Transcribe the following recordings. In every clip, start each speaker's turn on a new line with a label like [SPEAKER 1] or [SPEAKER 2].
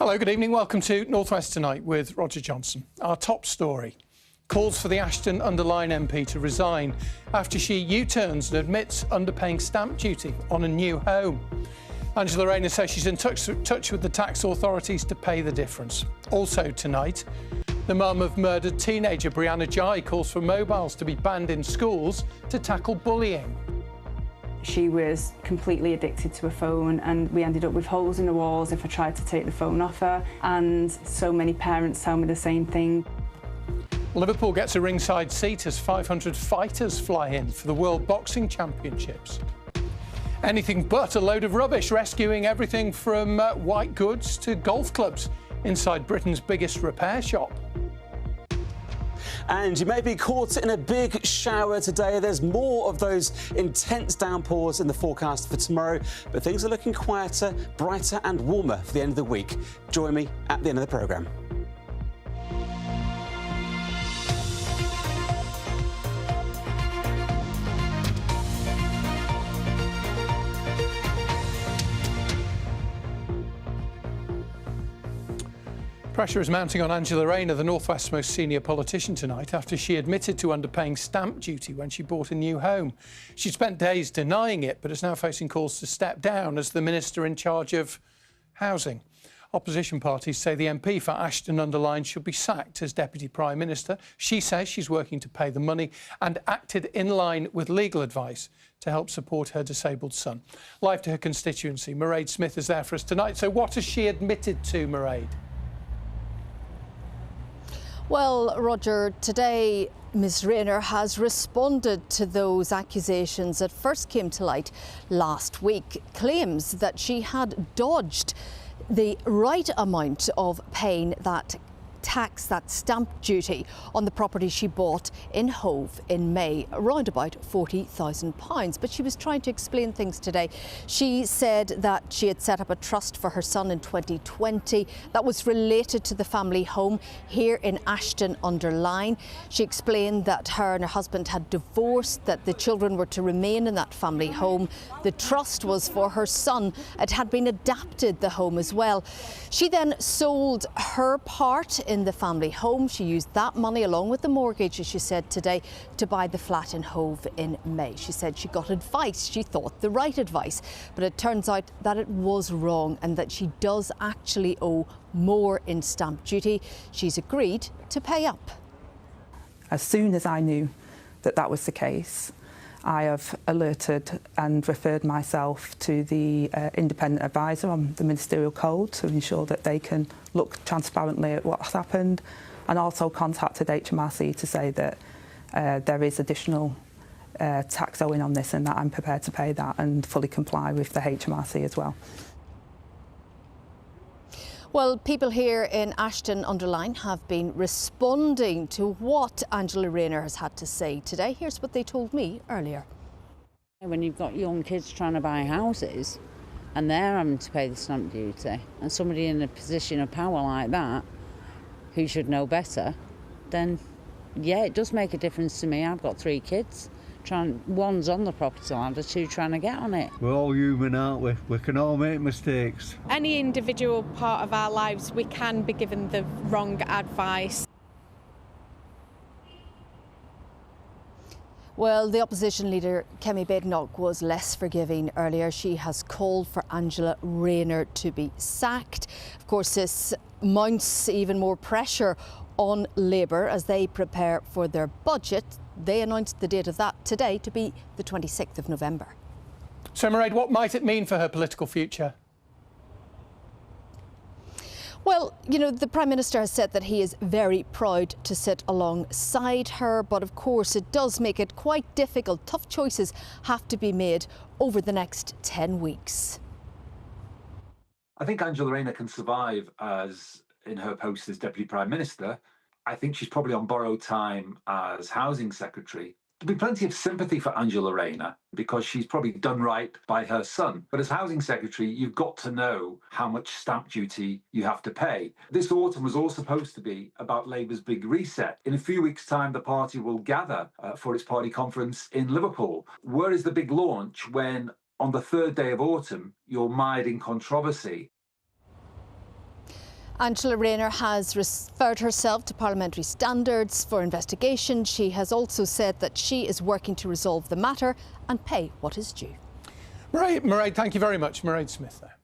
[SPEAKER 1] Hello, good evening. Welcome to North West Tonight with Roger Johnson. Our top story: calls for the Ashton-under-Lyne MP to resign after she U-turns and admits underpaying stamp duty on a new home. Angela Rayner says she's in touch with the tax authorities to pay the difference. Also tonight, the mum of murdered teenager Brianna Jai calls for mobiles to be banned in schools to tackle bullying.
[SPEAKER 2] She was completely addicted to a phone, and we ended up with holes in the walls if I tried to take the phone off her, and so many parents tell me the same thing.
[SPEAKER 1] Liverpool gets a ringside seat as 500 fighters fly in for the World Boxing Championships. Anything but a load of rubbish, rescuing everything from white goods to golf clubs inside Britain's biggest repair shop.
[SPEAKER 3] And you may be caught in a big shower today. There's more of those intense downpours in the forecast for tomorrow, but things are looking quieter, brighter and warmer for the end of the week. Join me at the end of the programme.
[SPEAKER 1] Pressure is mounting on Angela Rayner, the North West's most senior politician, tonight after she admitted to underpaying stamp duty when she bought a new home. She spent days denying it, but is now facing calls to step down as the minister in charge of housing. Opposition parties say the MP for Ashton-under-Lyne should be sacked as Deputy Prime Minister. She says she's working to pay the money and acted in line with legal advice to help support her disabled son. Live to her constituency, Mairead Smith is there for us tonight. So what has she admitted to, Mairead?
[SPEAKER 4] Well, Roger, today Ms Rayner has responded to those accusations that first came to light last week. Claims that she had dodged the right amount of paying that tax, that stamp duty on the property she bought in Hove in May, around about £40,000. But she was trying to explain things today. She said that she had set up a trust for her son in 2020 that was related to the family home here in Ashton-under-Lyne. She explained that her and her husband had divorced, that the children were to remain in that family home. The trust was for her son. It had been adapted, the home as well. She then sold her part in the family home. She used that money along with the mortgage, as she said today, to buy the flat in Hove in May. She said she got advice, she thought the right advice, but it turns out that it was wrong and that she does actually owe more in stamp duty. She's agreed to pay up.
[SPEAKER 5] As soon as I knew that that was the case, I have alerted and referred myself to the independent advisor on the ministerial code to ensure that they can look transparently at what's happened, and also contacted HMRC to say that there is additional tax owing on this and that I'm prepared to pay that and fully comply with the HMRC as well.
[SPEAKER 4] Well, people here in Ashton-under-Lyne have been responding to what Angela Rayner has had to say today. Here's what they told me earlier.
[SPEAKER 6] When you've got young kids trying to buy houses and they're having to pay the stamp duty, and somebody in a position of power like that who should know better, then yeah, it does make a difference to me. I've got 3 kids. One's on the property ladder, 2 trying to get on it.
[SPEAKER 7] We're all human, aren't we? We can all make mistakes.
[SPEAKER 8] Any individual part of our lives, we can be given the wrong advice.
[SPEAKER 4] Well, the opposition leader, Kemi Badenoch, was less forgiving earlier. She has called for Angela Rayner to be sacked. Of course, this mounts even more pressure on Labour as they prepare for their budget. They announced the date of that today to be the 26th of November.
[SPEAKER 1] So, Mairead, what might it mean for her political future?
[SPEAKER 4] Well, you know, the Prime Minister has said that he is very proud to sit alongside her, but of course it does make it quite difficult. Tough choices have to be made over the next 10 weeks.
[SPEAKER 9] I think Angela Rayner can survive in her post as Deputy Prime Minister. I think she's probably on borrowed time as Housing Secretary. There'll be plenty of sympathy for Angela Rayner because she's probably done right by her son. But as Housing Secretary, you've got to know how much stamp duty you have to pay. This autumn was all supposed to be about Labour's big reset. In a few weeks' time, the party will gather for its party conference in Liverpool. Where is the big launch when, on the 3rd day of autumn, you're mired in controversy?
[SPEAKER 4] Angela Rayner has referred herself to parliamentary standards for investigation. She has also said that she is working to resolve the matter and pay what is due.
[SPEAKER 1] Mairead, thank you very much. Mairead Smith there.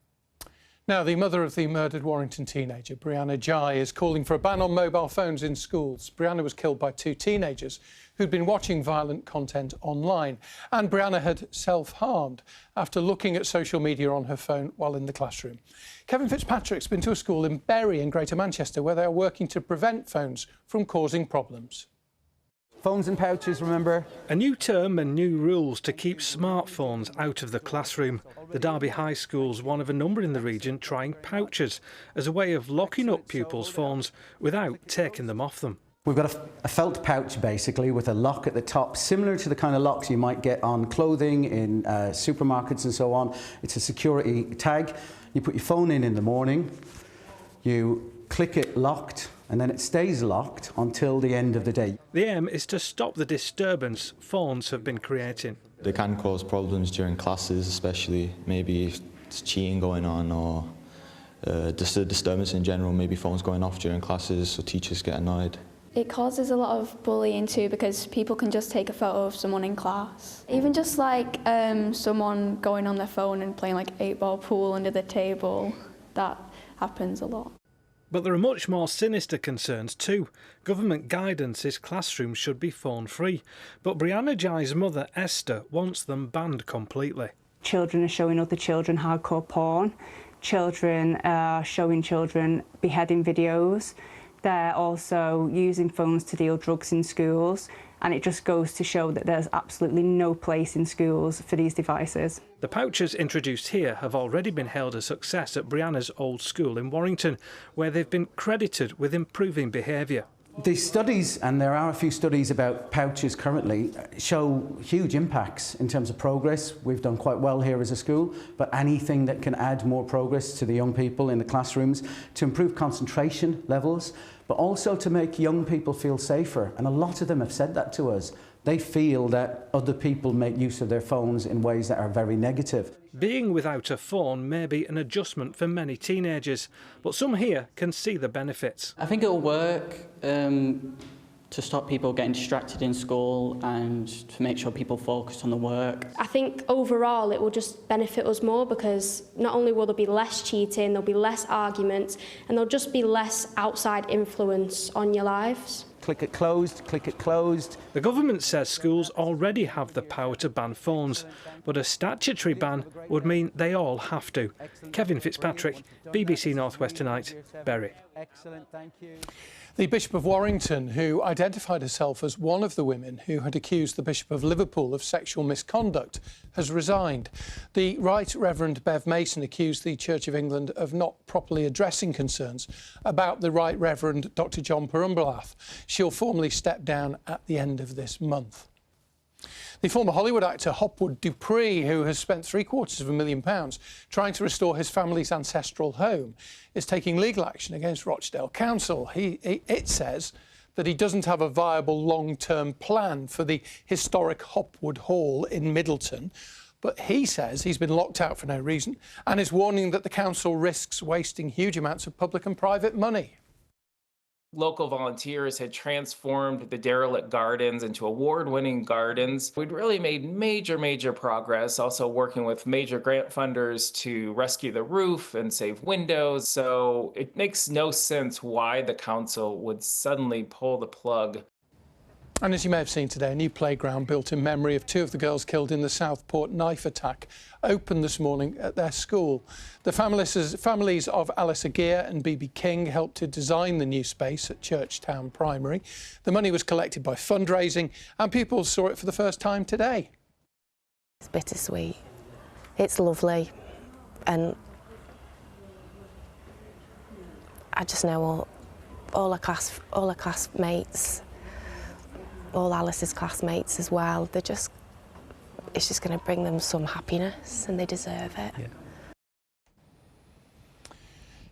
[SPEAKER 1] Now, the mother of the murdered Warrington teenager, Brianna Jai, is calling for a ban on mobile phones in schools. Brianna was killed by two teenagers who'd been watching violent content online. And Brianna had self-harmed after looking at social media on her phone while in the classroom. Kevin Fitzpatrick's been to a school in Bury in Greater Manchester where they are working to prevent phones from causing problems.
[SPEAKER 10] Phones and pouches, remember?
[SPEAKER 11] A new term and new rules to keep smartphones out of the classroom. The Derby High School's one of a number in the region trying pouches as a way of locking up pupils' phones without taking them off them.
[SPEAKER 10] We've got a felt pouch, basically, with a lock at the top, similar to the kind of locks you might get on clothing in supermarkets and so on. It's a security tag. You put your phone in the morning, you click it locked, and then it stays locked until the end of the day.
[SPEAKER 11] The aim is to stop the disturbance phones have been creating.
[SPEAKER 12] They can cause problems during classes, especially maybe if it's cheating going on or just a disturbance in general, maybe phones going off during classes so teachers get annoyed.
[SPEAKER 13] It causes a lot of bullying too because people can just take a photo of someone in class. Even just like someone going on their phone and playing like 8-ball pool under the table, that happens a lot.
[SPEAKER 11] But there are much more sinister concerns too. Government guidance is classrooms should be phone-free. But Brianna Jai's mother, Esther, wants them banned completely.
[SPEAKER 2] Children are showing other children hardcore porn. Children are showing children beheading videos. They're also using phones to deal drugs in schools. And it just goes to show that there's absolutely no place in schools for these devices.
[SPEAKER 11] The pouches introduced here have already been hailed a success at Brianna's old school in Warrington, where they've been credited with improving behaviour.
[SPEAKER 10] The studies, and there are a few studies about pouches currently, show huge impacts in terms of progress. We've done quite well here as a school, but anything that can add more progress to the young people in the classrooms, to improve concentration levels, but also to make young people feel safer. And a lot of them have said that to us. They feel that other people make use of their phones in ways that are very negative.
[SPEAKER 11] Being without a phone may be an adjustment for many teenagers, but some here can see the benefits.
[SPEAKER 14] I think it'll work to stop people getting distracted in school and to make sure people focus on the work.
[SPEAKER 15] I think overall it will just benefit us more because not only will there be less cheating, there'll be less arguments, and there'll just be less outside influence on your lives.
[SPEAKER 10] Click it closed, click it closed.
[SPEAKER 11] The government says schools already have the power to ban phones, but a statutory ban would mean they all have to. Kevin Fitzpatrick, BBC North West Tonight, Bury.
[SPEAKER 10] Excellent, thank you.
[SPEAKER 1] The Bishop of Warrington, who identified herself as one of the women who had accused the Bishop of Liverpool of sexual misconduct, has resigned. The Right Reverend Bev Mason accused the Church of England of not properly addressing concerns about the Right Reverend Dr John Perumbalath. She'll formally step down at the end of this month. The former Hollywood actor Hopwood Dupree, who has spent £750,000 trying to restore his family's ancestral home, is taking legal action against Rochdale Council. It says that he doesn't have a viable long-term plan for the historic Hopwood Hall in Middleton, but he says he's been locked out for no reason and is warning that the council risks wasting huge amounts of public and private money.
[SPEAKER 16] Local volunteers had transformed the derelict gardens into award-winning gardens. We'd really made major progress, also working with major grant funders to rescue the roof and save windows. So it makes no sense why the council would suddenly pull the plug.
[SPEAKER 1] And as you may have seen today, a new playground built in memory of two of the girls killed in the Southport knife attack opened this morning at their school. The families of Alice Aguirre and BB King helped to design the new space at Churchtown Primary. The money was collected by fundraising and pupils saw it for the first time today.
[SPEAKER 17] It's bittersweet. It's lovely, and I just know all our classmates, all Alice's classmates as well. It's just going to bring them some happiness, and they deserve it.
[SPEAKER 1] Yeah.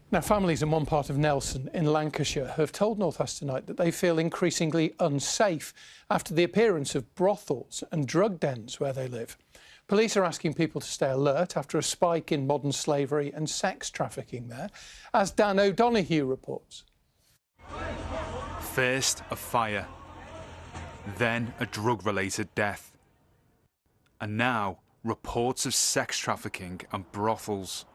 [SPEAKER 1] Now, families in one part of Nelson in Lancashire have told North West Tonight that they feel increasingly unsafe after the appearance of brothels and drug dens where they live. Police are asking people to stay alert after a spike in modern slavery and sex trafficking there, as Dan O'Donoghue reports.
[SPEAKER 18] First, a fire, then a drug-related death, and now reports of sex trafficking and brothels.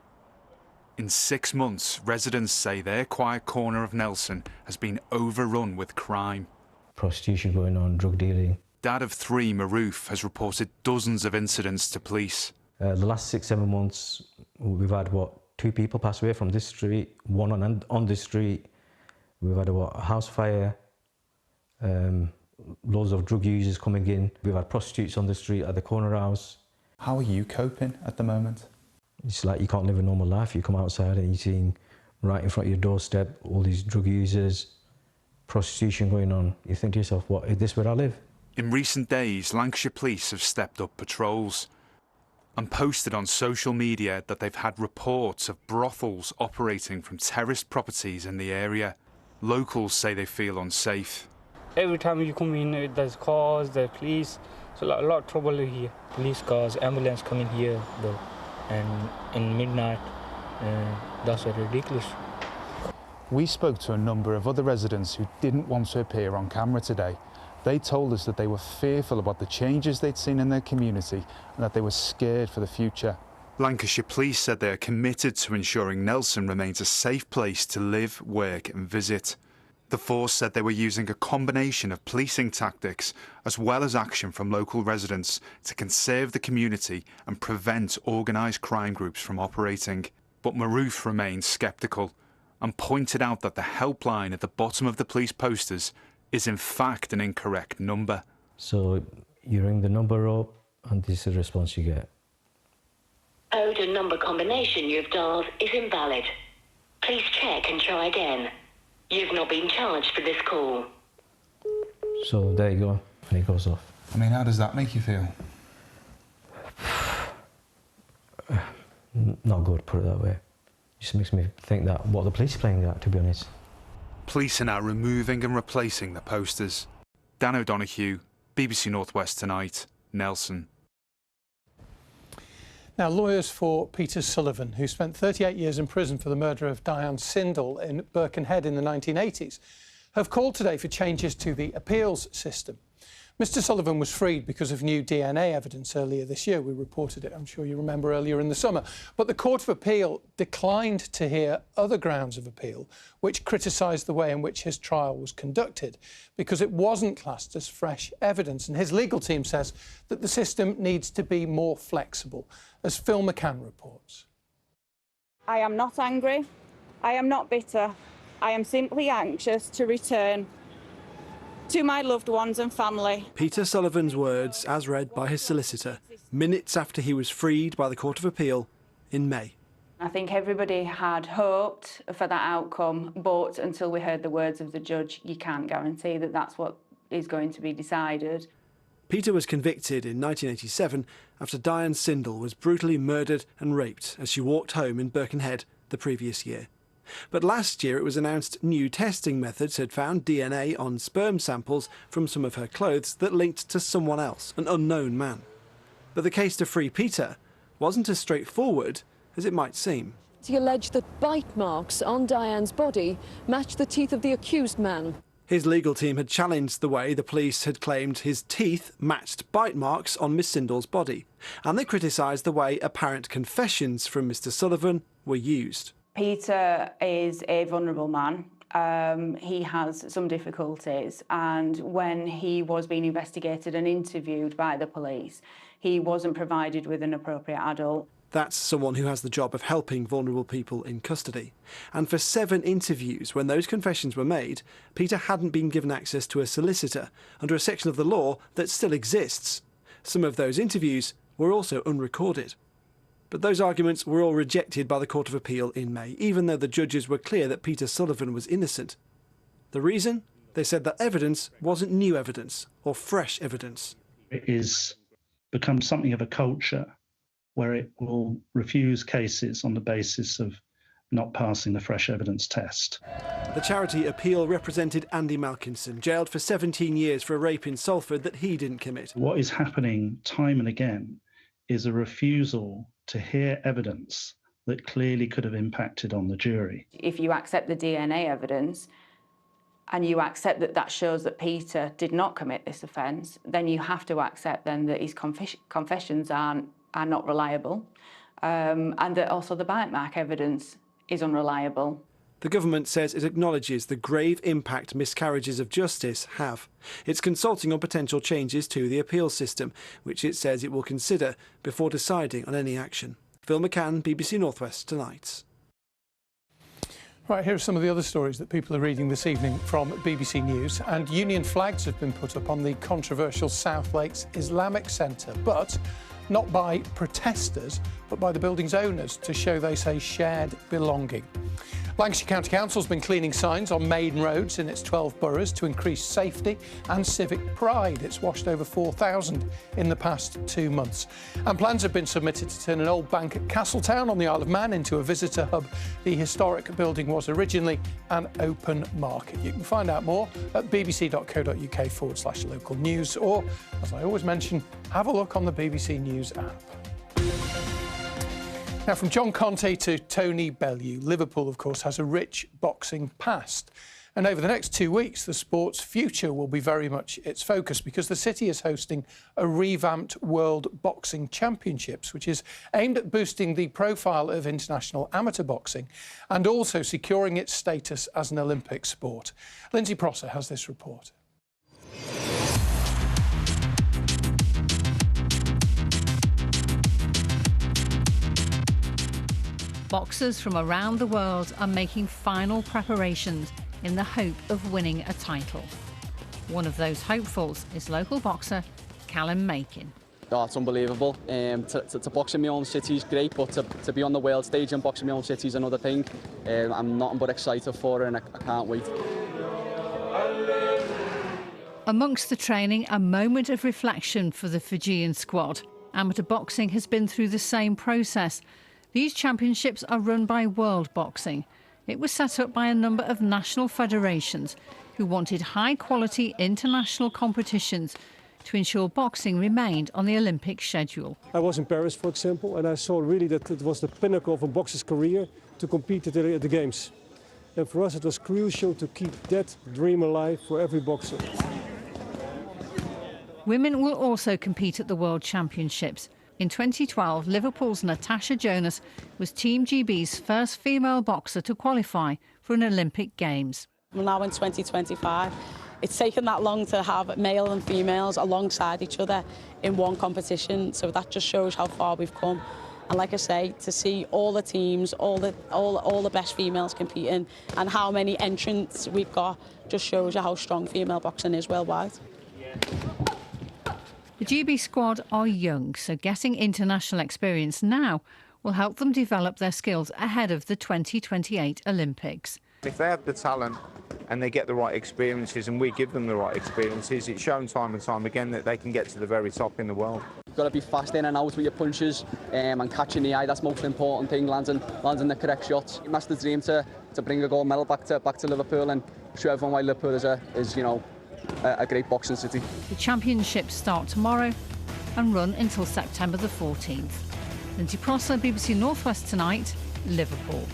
[SPEAKER 18] In 6 months, residents say their quiet corner of Nelson has been overrun with crime.
[SPEAKER 19] Prostitution going on, drug dealing.
[SPEAKER 18] Dad of 3, Maroof, has reported dozens of incidents to police.
[SPEAKER 19] The last 6-7 months, we've had, 2 people pass away from this street, one on this street. We've had, a house fire, loads of drug users coming in. We've had prostitutes on the street at the corner house.
[SPEAKER 20] How are you coping at the moment?
[SPEAKER 19] It's like you can't live a normal life. You come outside and you're seeing right in front of your doorstep all these drug users, prostitution going on. You think to yourself, what, is this where I live?
[SPEAKER 18] In recent days, Lancashire Police have stepped up patrols and posted on social media that they've had reports of brothels operating from terraced properties in the area. Locals say they feel unsafe.
[SPEAKER 21] Every time you come in, there's cars, there's police, so a lot of trouble here. Police cars, ambulance coming here, though, and in midnight, that's ridiculous.
[SPEAKER 20] We spoke to a number of other residents who didn't want to appear on camera today. They told us that they were fearful about the changes they'd seen in their community and that they were scared for the future.
[SPEAKER 18] Lancashire Police said they are committed to ensuring Nelson remains a safe place to live, work and visit. The force said they were using a combination of policing tactics as well as action from local residents to conserve the community and prevent organised crime groups from operating. But Maroof remained sceptical and pointed out that the helpline at the bottom of the police posters is in fact an incorrect number.
[SPEAKER 19] So you ring the number up and this is the response you get.
[SPEAKER 22] Code and number combination you've dialed is invalid. Please check and try again. You've not been charged for this call.
[SPEAKER 19] So there you go, and it goes off.
[SPEAKER 20] I mean, how does that make you feel?
[SPEAKER 19] Not good, put it that way. Just makes me think that what the police are playing at, to be honest.
[SPEAKER 18] Police are now removing and replacing the posters. Dan O'Donoghue, BBC North West Tonight, Nelson.
[SPEAKER 1] Now, lawyers for Peter Sullivan, who spent 38 years in prison for the murder of Diane Sindel in Birkenhead in the 1980s, have called today for changes to the appeals system. Mr Sullivan was freed because of new DNA evidence earlier this year. We reported it, I'm sure you remember, earlier in the summer. But the Court of Appeal declined to hear other grounds of appeal, which criticised the way in which his trial was conducted, because it wasn't classed as fresh evidence. And his legal team says that the system needs to be more flexible, as Phil McCann reports.
[SPEAKER 23] I am not angry. I am not bitter. I am simply anxious to return to my loved ones and family.
[SPEAKER 24] Peter Sullivan's words, as read by his solicitor, minutes after he was freed by the Court of Appeal in May.
[SPEAKER 2] I think everybody had hoped for that outcome, but until we heard the words of the judge, you can't guarantee that that's what is going to be decided.
[SPEAKER 24] Peter was convicted in 1987 after Diane Sindel was brutally murdered and raped as she walked home in Birkenhead the previous year. But last year it was announced new testing methods had found DNA on sperm samples from some of her clothes that linked to someone else, an unknown man. But the case to free Peter wasn't as straightforward as it might seem.
[SPEAKER 25] He alleged that bite marks on Diane's body matched the teeth of the accused man.
[SPEAKER 24] His legal team had challenged the way the police had claimed his teeth matched bite marks on Miss Sindel's body, and they criticised the way apparent confessions from Mr Sullivan were used.
[SPEAKER 2] Peter is a vulnerable man. He has some difficulties, and when he was being investigated and interviewed by the police, he wasn't provided with an appropriate adult.
[SPEAKER 24] That's someone who has the job of helping vulnerable people in custody. And for 7 interviews, when those confessions were made, Peter hadn't been given access to a solicitor under a section of the law that still exists. Some of those interviews were also unrecorded. But those arguments were all rejected by the Court of Appeal in May, even though the judges were clear that Peter Sullivan was innocent. The reason? They said that evidence wasn't new evidence or fresh evidence.
[SPEAKER 26] It is become something of a culture where it will refuse cases on the basis of not passing the fresh evidence test.
[SPEAKER 24] The charity Appeal represented Andy Malkinson, jailed for 17 years for a rape in Salford that he didn't commit.
[SPEAKER 26] What is happening time and again is a refusal to hear evidence that clearly could have impacted on the jury.
[SPEAKER 3] If you accept the DNA evidence and you accept that that shows that Peter did not commit this offence, then you have to accept then that his confessions are not reliable, and that also the bite mark evidence is unreliable.
[SPEAKER 24] The government says it acknowledges the grave impact miscarriages of justice have. It's consulting on potential changes to the appeals system, which it says it will consider before deciding on any action. Phil McCann, BBC North West Tonight.
[SPEAKER 1] Right, here are some of the other stories that people are reading this evening from BBC News. And Union flags have been put up on the controversial South Lakes Islamic Centre, but not by protesters, but by the building's owners to show, they say, shared belonging. Lancashire County Council's been cleaning signs on main roads in its 12 boroughs to increase safety and civic pride. It's washed over 4,000 in the past 2 months. And plans have been submitted to turn an old bank at Castletown on the Isle of Man into a visitor hub. The historic building was originally an open market. You can find out more at bbc.co.uk/local news, or, as I always mention, have a look on the BBC News app. Now, from John Conte to Tony Bellew, Liverpool, of course, has a rich boxing past. And over the next 2 weeks, the sport's future will be very much its focus, because the city is hosting a revamped World Boxing Championships, which is aimed at boosting the profile of international amateur boxing and also securing its status as an Olympic sport. Lindsay Prosser has this report.
[SPEAKER 5] Boxers from around the world are making final preparations in the hope of winning a title. One of those hopefuls is local boxer Callum Makin.
[SPEAKER 6] Oh, it's unbelievable. To box in my own city is great, but to be on the world stage and box in my own city is another thing. I'm nothing but excited for it, and I can't wait.
[SPEAKER 5] Amongst the training, a moment of reflection for the Fijian squad. Amateur boxing has been through the same process. These championships are run by World Boxing. It was set up by a number of national federations who wanted high-quality international competitions to ensure boxing remained on the Olympic schedule.
[SPEAKER 7] I was in Paris, for example, and I saw really that it was the pinnacle of a boxer's career to compete at the Games. And for us it was crucial to keep that dream alive for every boxer.
[SPEAKER 5] Women will also compete at the World Championships. In 2012, Liverpool's Natasha Jonas was Team GB's first female boxer to qualify for an Olympic Games.
[SPEAKER 8] We're now in 2025. It's taken that long to have male and females alongside each other in one competition, so that just shows how far we've come. And like I say, to see all the teams, all the best females competing, and how many entrants we've got, just shows you how strong female boxing is worldwide.
[SPEAKER 5] The GB squad are young, so getting international experience now will help them develop their skills ahead of the 2028 Olympics.
[SPEAKER 9] If they have the talent and they get the right experiences and we give them the right experiences, it's shown time and time again that they can get to the very top in the world.
[SPEAKER 6] You've got to be fast in and out with your punches and catching the eye. That's the most important thing, landing the correct shots. That's the dream, to bring a gold medal back to Liverpool and show everyone why Liverpool is you know, a great boxing city.
[SPEAKER 5] The championships start tomorrow and run until September the 14th. Lindsay Prosser, BBC North West Tonight, Liverpool.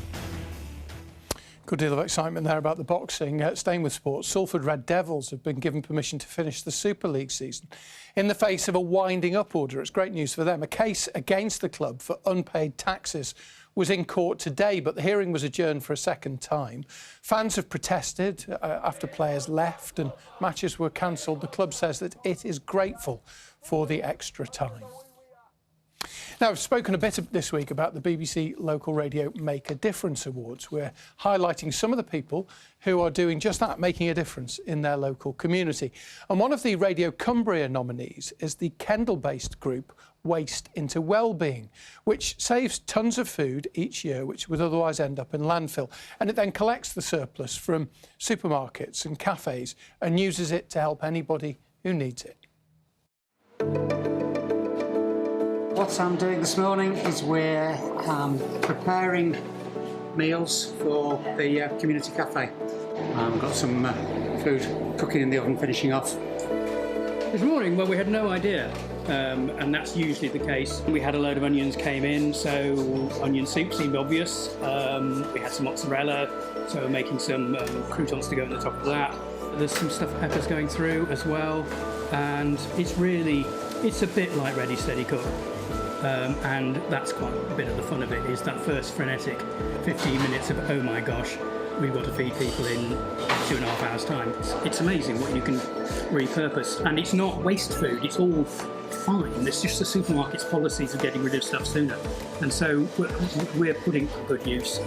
[SPEAKER 1] Good deal of excitement there about the boxing. Staying with sports, Salford Red Devils have been given permission to finish the Super League season in the face of a winding up order. It's great news for them. A case against the club for unpaid taxes was in court today, but the hearing was adjourned for a second time. Fans have protested after players left and matches were cancelled. The club says that it is grateful for the extra time. Now, I've spoken a bit this week about the BBC Local Radio Make a Difference Awards. We're highlighting some of the people who are doing just that, making a difference in their local community. And one of the Radio Cumbria nominees is the Kendal-based group Waste into Wellbeing, which saves tons of food each year which would otherwise end up in landfill. And it then collects the surplus from supermarkets and cafes and uses it to help anybody who needs it.
[SPEAKER 27] What I'm doing this morning is we're preparing meals for the community cafe. We've got some food cooking in the oven, finishing off.
[SPEAKER 28] This morning, well, we had no idea
[SPEAKER 27] and that's usually the case. We had a load of onions came in, so onion soup seemed obvious. We had some mozzarella, so we're making some croutons to go on the top of that. There's some stuffed peppers going through as well, and it's a bit like Ready Steady Cook. And that's quite a bit of the fun of it, is that first frenetic 15 minutes of, oh my gosh, we've got to feed people in 2.5 hours time. It's amazing what you can repurpose, and it's not waste food, it's all fine. It's just the supermarket's policies of getting rid of stuff sooner, and so we're putting it to good use.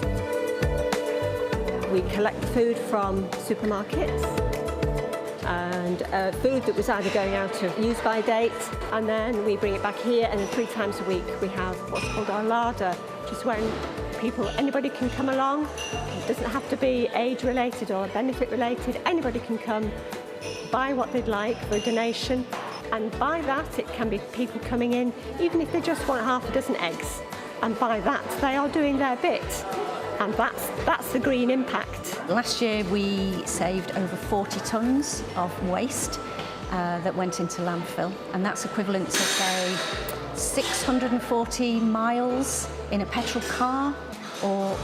[SPEAKER 4] We collect food from supermarkets, and food that was either going out of use-by date, and then we bring it back here, and then 3 times a week we have what's called our larder, which is when anybody can come along. It doesn't have to be age-related or benefit-related. Anybody can come, buy what they'd like for a donation, and by that it can be people coming in, even if they just want half a dozen eggs, and by that they are doing their bit. And that's the green impact.
[SPEAKER 10] Last year we saved over 40 tonnes of waste that went into landfill, and that's equivalent to, say, 640 miles in a petrol car, or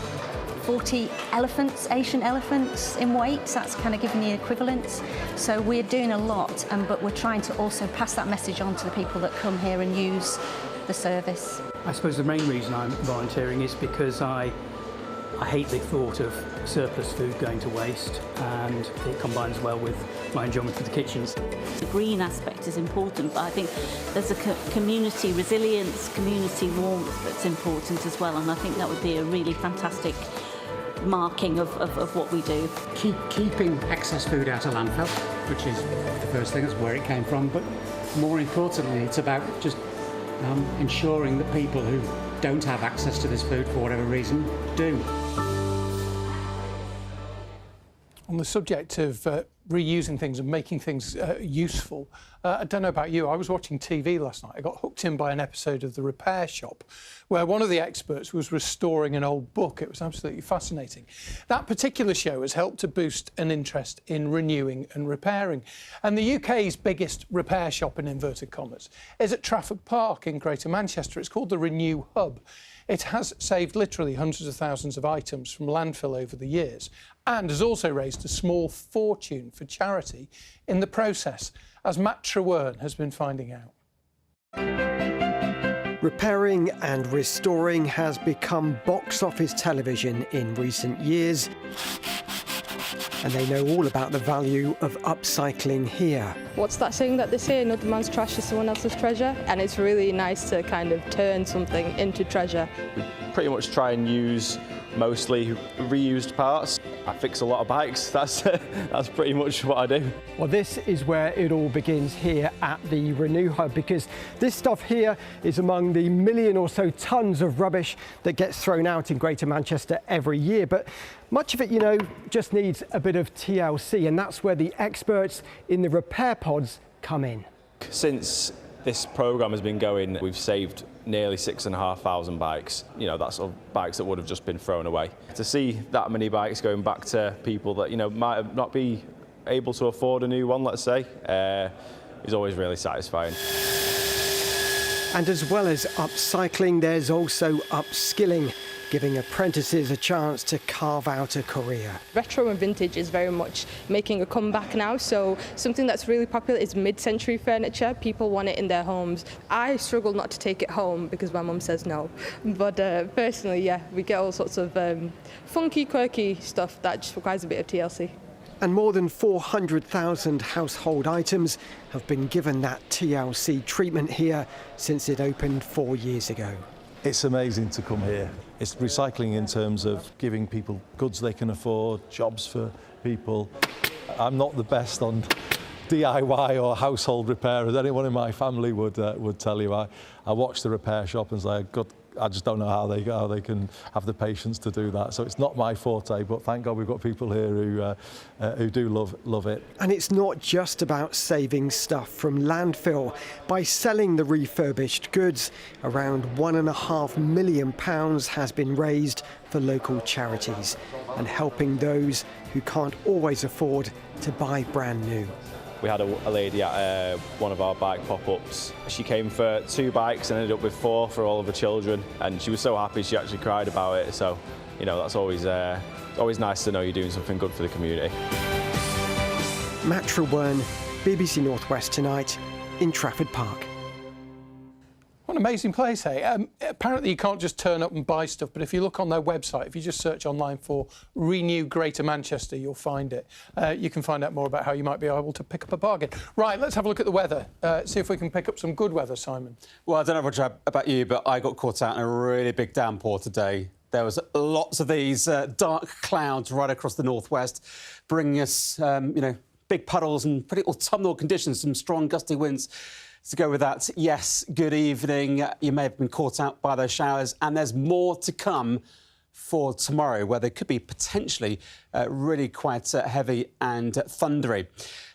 [SPEAKER 10] 40 elephants, Asian elephants in weight. That's kind of giving the equivalent. So we're doing a lot, but we're trying to also pass that message on to the people that come here and use the service.
[SPEAKER 27] I suppose the main reason I'm volunteering is because I hate the thought of surplus food going to waste, and it combines well with my enjoyment of the kitchens.
[SPEAKER 11] The green aspect is important, but I think there's a community resilience, community warmth that's important as well, and I think that would be a really fantastic marking of what we do.
[SPEAKER 27] Keeping excess food out of landfill, which is the first thing, that's where it came from, but more importantly it's about just ensuring that people who don't have access to this food for whatever reason do. On the subject of reusing things and making things useful, I don't know about you, I was watching TV last night. I got hooked in by an episode of The Repair Shop where one of the experts was restoring an old book. It was absolutely fascinating. That particular show has helped to boost an interest in renewing and repairing. And the UK's biggest repair shop, in inverted commas, is at Trafford Park in Greater Manchester. It's called the Renew Hub. It has saved literally hundreds of thousands of items from landfill over the years, and has also raised a small fortune for charity in the process, as Matt Trewern has been finding out.
[SPEAKER 12] Repairing and restoring has become box office television in recent years, and they know all about the value of upcycling here.
[SPEAKER 13] What's that saying that they say, another man's trash is someone else's treasure? And it's really nice to kind of turn something into treasure.
[SPEAKER 14] We pretty much try and use mostly reused parts. I fix a lot of bikes, that's pretty much what I do.
[SPEAKER 12] Well, this is where it all begins, here at the Renew Hub, because this stuff here is among the 1 million or so tonnes of rubbish that gets thrown out in Greater Manchester every year. But much of it, you know, just needs a bit of TLC, and that's where the experts in the repair pods come in.
[SPEAKER 14] Since this programme has been going, we've saved nearly 6,500 bikes. You know, that's bikes that would have just been thrown away. To see that many bikes going back to people that, you know, might not be able to afford a new one, let's say, is always really satisfying.
[SPEAKER 12] And as well as upcycling, there's also upskilling, giving apprentices a chance to carve out a career.
[SPEAKER 13] Retro and vintage is very much making a comeback now, so something that's really popular is mid-century furniture. People want it in their homes. I struggle not to take it home because my mum says no, but personally, yeah, we get all sorts of funky, quirky stuff that just requires a bit of TLC.
[SPEAKER 12] And more than 400,000 household items have been given that TLC treatment here since it opened 4 years ago.
[SPEAKER 15] It's amazing to come here. It's recycling in terms of giving people goods they can afford, jobs for people. I'm not the best on DIY or household repair, as anyone in my family would tell you. I watch the repair shop and say, I just don't know how they can have the patience to do that. So it's not my forte, but thank God we've got people here who do love it.
[SPEAKER 12] And it's not just about saving stuff from landfill. By selling the refurbished goods, around £1.5 million has been raised for local charities and helping those who can't always afford to buy brand new.
[SPEAKER 14] We had a lady at one of our bike pop-ups. She came for 2 bikes and ended up with 4 for all of her children, and she was so happy she actually cried about it. So, you know, that's always nice to know you're doing something good for the community.
[SPEAKER 12] Matt Trewern, BBC North West Tonight in Trafford Park.
[SPEAKER 1] What an amazing place, hey? Apparently you can't just turn up and buy stuff, but if you look on their website, if you just search online for Renew Greater Manchester, you'll find it. You can find out more about how you might be able to pick up a bargain. Right, let's have a look at the weather, see if we can pick up some good weather, Simon.
[SPEAKER 16] Well, I don't know, Roger, about you, but I got caught out in a really big downpour today. There was lots of these dark clouds right across the northwest, bringing us, you know, big puddles and pretty autumnal conditions, some strong gusty winds. To go with that, yes, good evening. You may have been caught out by those showers, and there's more to come for tomorrow, where they could be potentially really quite heavy and thundery.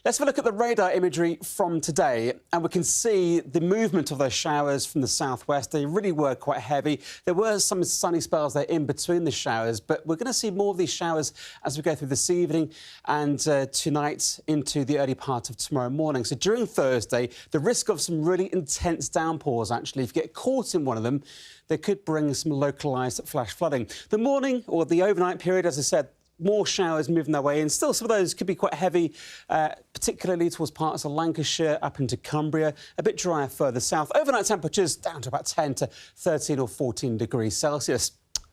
[SPEAKER 16] Let's have a look at the radar imagery from today, and we can see the movement of those showers from the southwest. They really were quite heavy. There were some sunny spells there in between the showers, but we're going to see more of these showers as we go through this evening and tonight into the early part of tomorrow morning. So during Thursday, the risk of some really intense downpours, actually, if you get caught in one of them, they could bring some localised flash flooding. The morning or the overnight period, as I said, more showers moving their way in. Still, some of those could be quite heavy, particularly towards parts of Lancashire, up into Cumbria, a bit drier further south. Overnight temperatures down to about 10 to 13 or 14 degrees Celsius.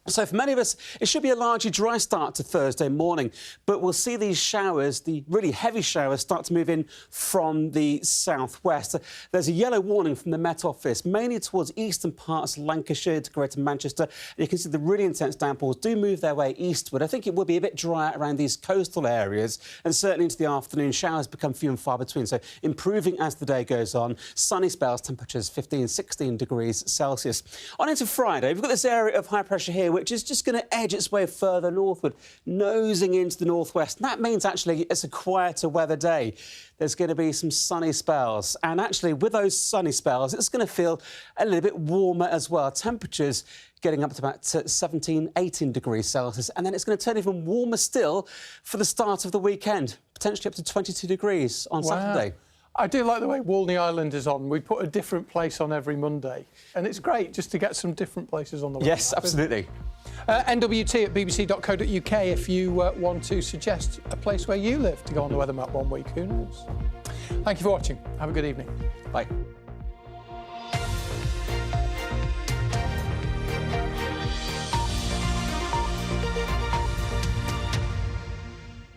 [SPEAKER 16] So for many of us, it should be a largely dry start to Thursday morning, but we'll see these showers, the really heavy showers, start to move in from the southwest. There's a yellow warning from the Met Office, mainly towards eastern parts of Lancashire to Greater Manchester. And you can see the really intense downpours do move their way eastward. I think it will be a bit drier around these coastal areas, and certainly into the afternoon, showers become few and far between. So improving as the day goes on. Sunny spells, temperatures 15, 16 degrees Celsius. On into Friday, we've got this area of high pressure here, which is just going to edge its way further northward, nosing into the northwest. And that means, actually, it's a quieter weather day. There's going to be some sunny spells. And, actually, with those sunny spells, it's going to feel a little bit warmer as well. Temperatures getting up to about 17, 18 degrees Celsius. And then it's going to turn even warmer still for the start of the weekend, potentially up to 22 degrees on Saturday.
[SPEAKER 1] I do like the way Walney Island is on. We put a different place on every Monday. And it's great just to get some different places on the website.
[SPEAKER 16] Yes, absolutely.
[SPEAKER 1] NWT at bbc.co.uk if you want to suggest a place where you live to go on the weather map one week. Who knows? Thank you for watching. Have a good evening.
[SPEAKER 16] Bye.